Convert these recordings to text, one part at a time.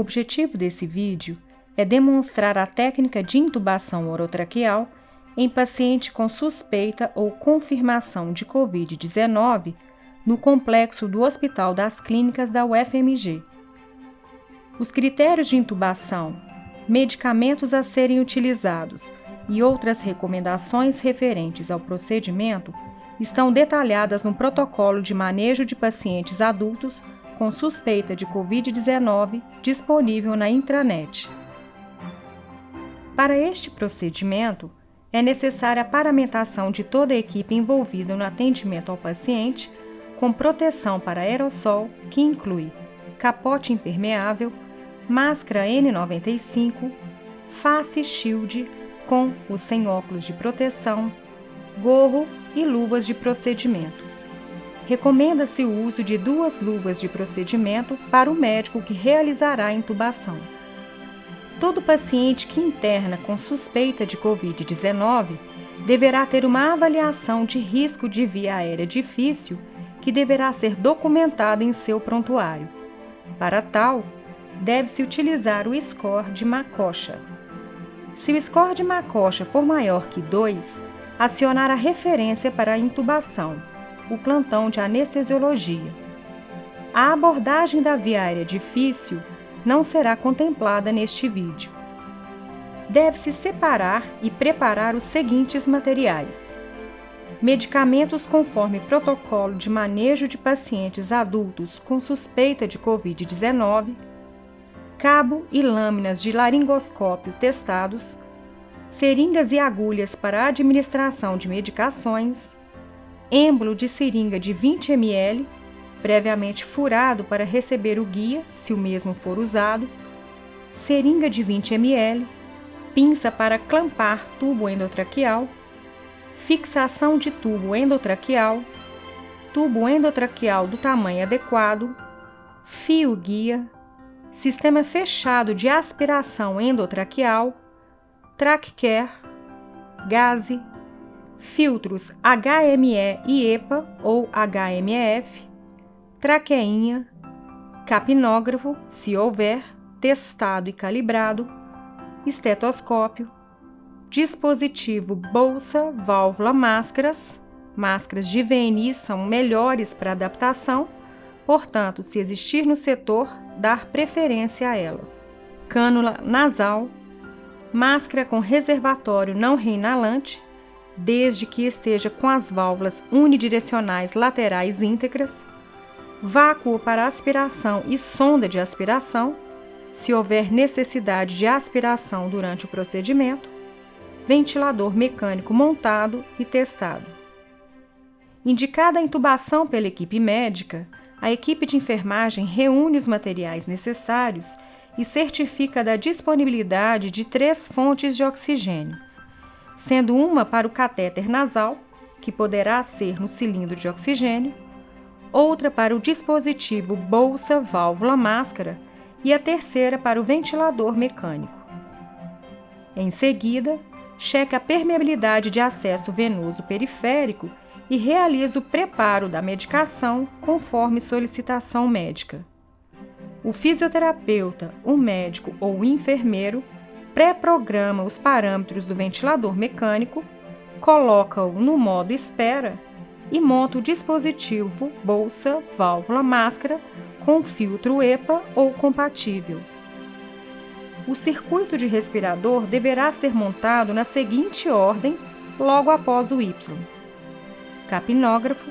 objetivo desse vídeo é demonstrar a técnica de intubação orotraqueal em paciente com suspeita ou confirmação de Covid-19 no complexo do Hospital das Clínicas da UFMG. Os critérios de intubação, medicamentos a serem utilizados e outras recomendações referentes ao procedimento estão detalhadas no protocolo de manejo de pacientes adultos com suspeita de Covid-19 disponível na intranet. Para este procedimento, é necessária a paramentação de toda a equipe envolvida no atendimento ao paciente, com proteção para aerossol, que inclui capote impermeável, máscara N95, face shield com ou sem óculos de proteção, gorro e luvas de procedimento. Recomenda-se o uso de 2 luvas de procedimento para o médico que realizará a intubação. Todo paciente que interna com suspeita de Covid-19 deverá ter uma avaliação de risco de via aérea difícil que deverá ser documentada em seu prontuário. Para tal, deve-se utilizar o score de Macocha. Se o score de Macocha for maior que 2, acionar a referência para a intubação, o plantão de anestesiologia. A abordagem da via aérea difícil não será contemplada neste vídeo. Deve-se separar e preparar os seguintes materiais: medicamentos conforme protocolo de manejo de pacientes adultos com suspeita de Covid-19, cabo e lâminas de laringoscópio testados, seringas e agulhas para administração de medicações, êmbolo de seringa de 20 ml, previamente furado para receber o guia, se o mesmo for usado, seringa de 20 ml, pinça para clampar tubo endotraqueal, fixação de tubo endotraqueal do tamanho adequado, fio guia, sistema fechado de aspiração endotraqueal, TrachCare, gaze, filtros HME e EPA ou HMEF, traqueinha, capnógrafo, se houver, testado e calibrado, estetoscópio, dispositivo bolsa, válvula, máscaras de VNI são melhores para adaptação, portanto, se existir no setor, dar preferência a elas, cânula nasal, máscara com reservatório não reinalante, desde que esteja com as válvulas unidirecionais laterais íntegras, vácuo para aspiração e sonda de aspiração, se houver necessidade de aspiração durante o procedimento, ventilador mecânico montado e testado. Indicada a intubação pela equipe médica, a equipe de enfermagem reúne os materiais necessários e certifica da disponibilidade de 3 fontes de oxigênio, sendo uma para o catéter nasal, que poderá ser no cilindro de oxigênio, outra para o dispositivo bolsa, válvula, máscara e a terceira para o ventilador mecânico. Em seguida, checa a permeabilidade de acesso venoso periférico e realiza o preparo da medicação conforme solicitação médica. O fisioterapeuta, o médico ou o enfermeiro pré-programa os parâmetros do ventilador mecânico, coloca-o no modo espera e monta o dispositivo bolsa, válvula, máscara com filtro EPA ou compatível. O circuito de respirador deverá ser montado na seguinte ordem logo após o Y: capnógrafo,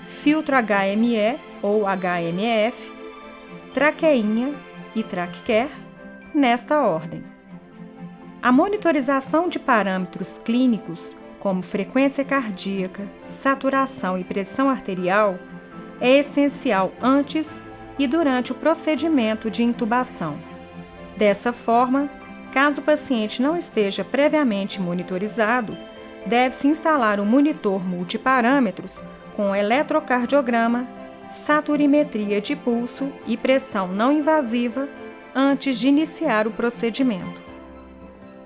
filtro HME ou HMEF, traqueinha e TrachCare, nesta ordem. A monitorização de parâmetros clínicos, como frequência cardíaca, saturação e pressão arterial, é essencial antes e durante o procedimento de intubação. Dessa forma, caso o paciente não esteja previamente monitorizado, deve-se instalar um monitor multiparâmetros com eletrocardiograma, saturimetria de pulso e pressão não invasiva antes de iniciar o procedimento.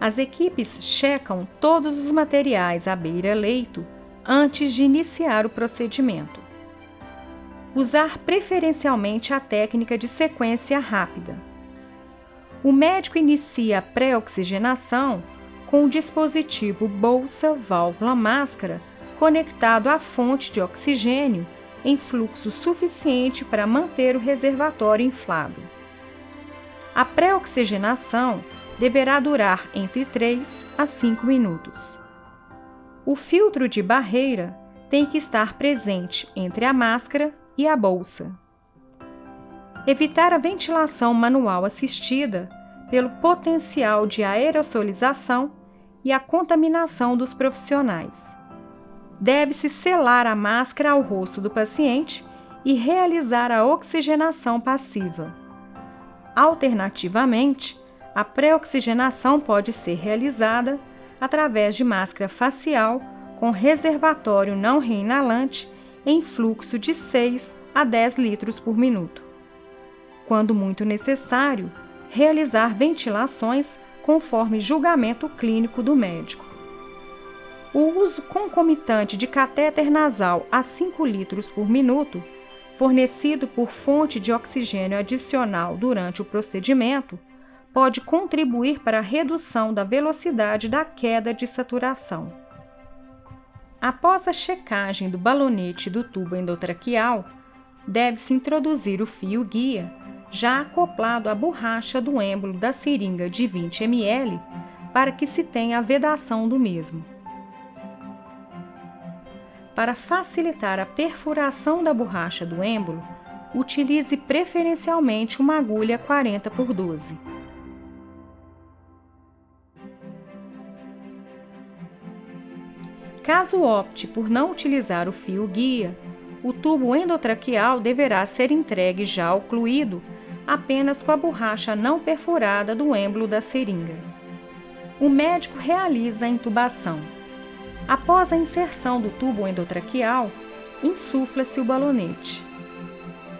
As equipes checam todos os materiais à beira-leito antes de iniciar o procedimento. Usar preferencialmente a técnica de sequência rápida. O médico inicia a pré-oxigenação com o dispositivo bolsa-válvula-máscara conectado à fonte de oxigênio em fluxo suficiente para manter o reservatório inflado. A pré-oxigenação deverá durar entre 3 a 5 minutos. O filtro de barreira tem que estar presente entre a máscara e a bolsa. Evitar a ventilação manual assistida pelo potencial de aerossolização e a contaminação dos profissionais. Deve-se selar a máscara ao rosto do paciente e realizar a oxigenação passiva. Alternativamente, a pré-oxigenação pode ser realizada através de máscara facial com reservatório não reinalante em fluxo de 6 a 10 litros por minuto. Quando muito necessário, realizar ventilações conforme julgamento clínico do médico. O uso concomitante de catéter nasal a 5 litros por minuto, fornecido por fonte de oxigênio adicional durante o procedimento, pode contribuir para a redução da velocidade da queda de saturação. Após a checagem do balonete do tubo endotraqueal, deve-se introduzir o fio guia, já acoplado à borracha do êmbolo da seringa de 20 ml, para que se tenha a vedação do mesmo. Para facilitar a perfuração da borracha do êmbolo, utilize preferencialmente uma agulha 40 por 12. Caso opte por não utilizar o fio guia, o tubo endotraqueal deverá ser entregue já ocluído apenas com a borracha não perfurada do êmbolo da seringa. O médico realiza a intubação. Após a inserção do tubo endotraqueal, insufla-se o balonete.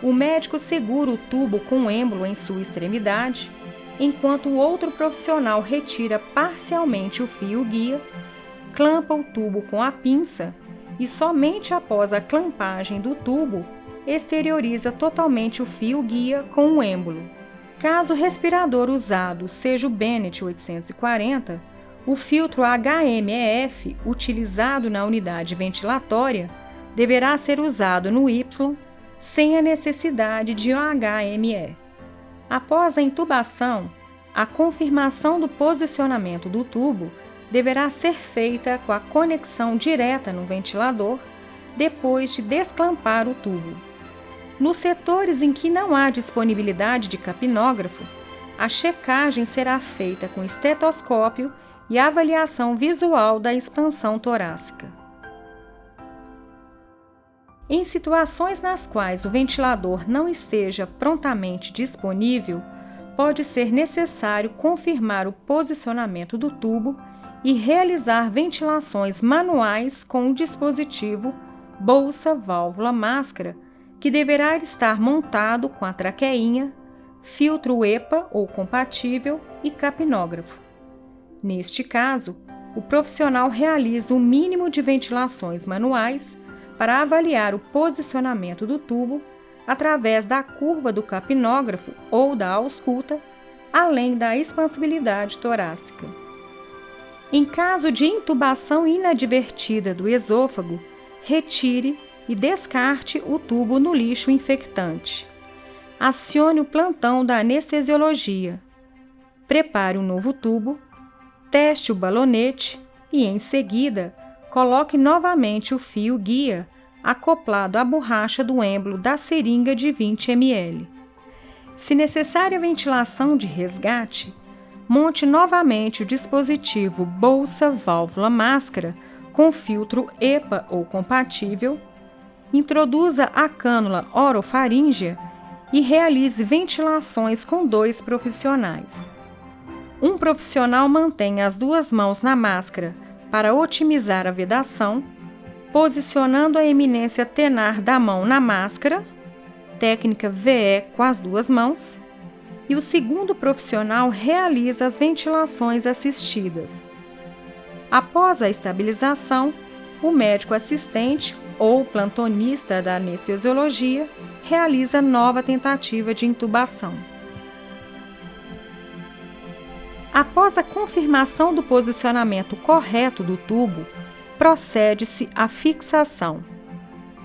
O médico segura o tubo com o êmbolo em sua extremidade, enquanto o outro profissional retira parcialmente o fio guia, clampa o tubo com a pinça e somente após a clampagem do tubo exterioriza totalmente o fio guia com o êmbolo. Caso o respirador usado seja o Bennett 840, o filtro HMEF utilizado na unidade ventilatória deverá ser usado no Y sem a necessidade de um HME. Após a intubação, a confirmação do posicionamento do tubo deverá ser feita com a conexão direta no ventilador depois de desclampar o tubo. Nos setores em que não há disponibilidade de capnógrafo, a checagem será feita com estetoscópio e avaliação visual da expansão torácica. Em situações nas quais o ventilador não esteja prontamente disponível, pode ser necessário confirmar o posicionamento do tubo e realizar ventilações manuais com o dispositivo bolsa-válvula-máscara, que deverá estar montado com a traqueinha, filtro EPA ou compatível e capnógrafo. Neste caso, o profissional realiza o mínimo de ventilações manuais para avaliar o posicionamento do tubo através da curva do capnógrafo ou da ausculta, além da expansibilidade torácica. Em caso de intubação inadvertida do esôfago, retire e descarte o tubo no lixo infectante. Acione o plantão da anestesiologia. Prepare um novo tubo, teste o balonete e, em seguida, coloque novamente o fio guia acoplado à borracha do êmbolo da seringa de 20 ml. Se necessária ventilação de resgate, monte novamente o dispositivo bolsa-válvula-máscara com filtro EPA ou compatível, introduza a cânula orofaríngea e realize ventilações com 2 profissionais. Um profissional mantém as 2 mãos na máscara para otimizar a vedação, posicionando a eminência tenar da mão na máscara, técnica VE com as 2 mãos, e o segundo profissional realiza as ventilações assistidas. Após a estabilização, o médico assistente ou plantonista da anestesiologia realiza nova tentativa de intubação. Após a confirmação do posicionamento correto do tubo, procede-se à fixação.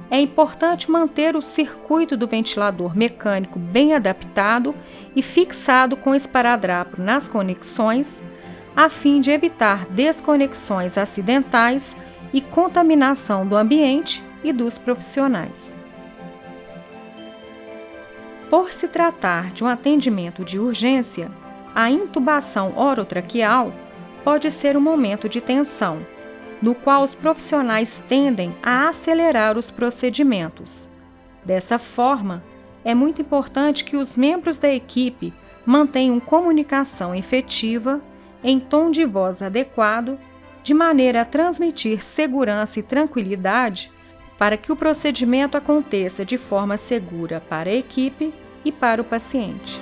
É importante manter o circuito do ventilador mecânico bem adaptado e fixado com esparadrapo nas conexões, a fim de evitar desconexões acidentais e contaminação do ambiente e dos profissionais. Por se tratar de um atendimento de urgência, a intubação orotraqueal pode ser um momento de tensão, no qual os profissionais tendem a acelerar os procedimentos. Dessa forma, é muito importante que os membros da equipe mantenham comunicação efetiva, em tom de voz adequado, de maneira a transmitir segurança e tranquilidade para que o procedimento aconteça de forma segura para a equipe e para o paciente.